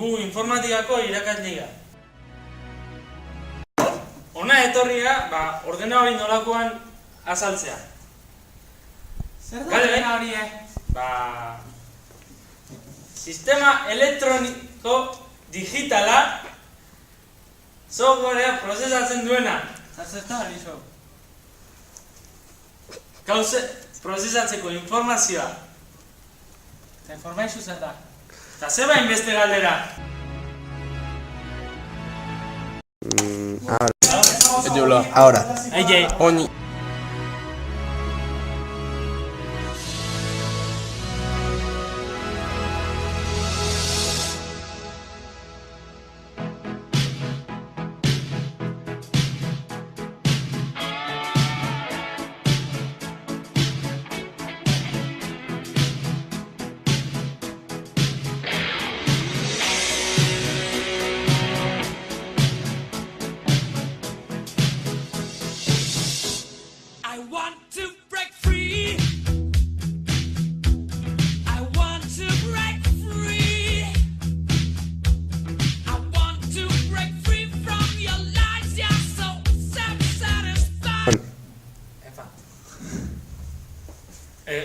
gu informatikako irakasleia. Hona etorria, ordena hori nolakoan azaltzea. Zer da ordena hori, Sistema elektroniko digitala softwarea prozesatzen duena. Zerta hori zo? Gauze prozesatzeko informazioa. Eta informaizu zer da? Eta zeba inbeste galdera. Ahora. Eie. Oni.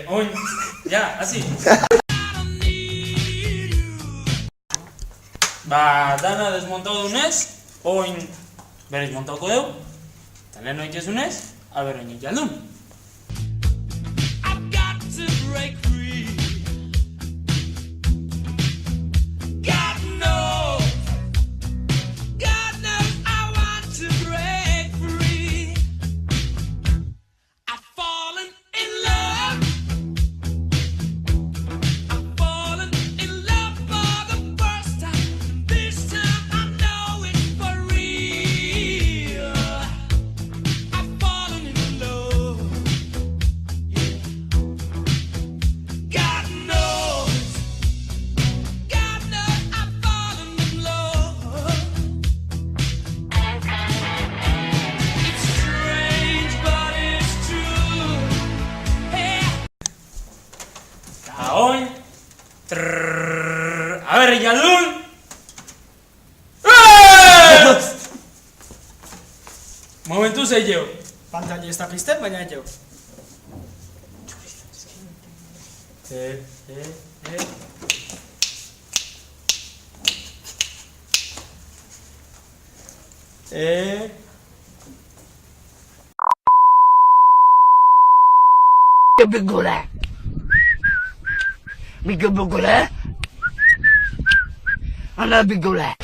Oin, ja, hasi. Dana desmontau dunez, oin berriz montauko dugu. Eta lehen oitezunez, aber oinik jaldun. Oin, aber jaldun! Momentu zeiteo. Pantalla ez da pizten, baina jo. Bigula. Bigula. Ana bigula.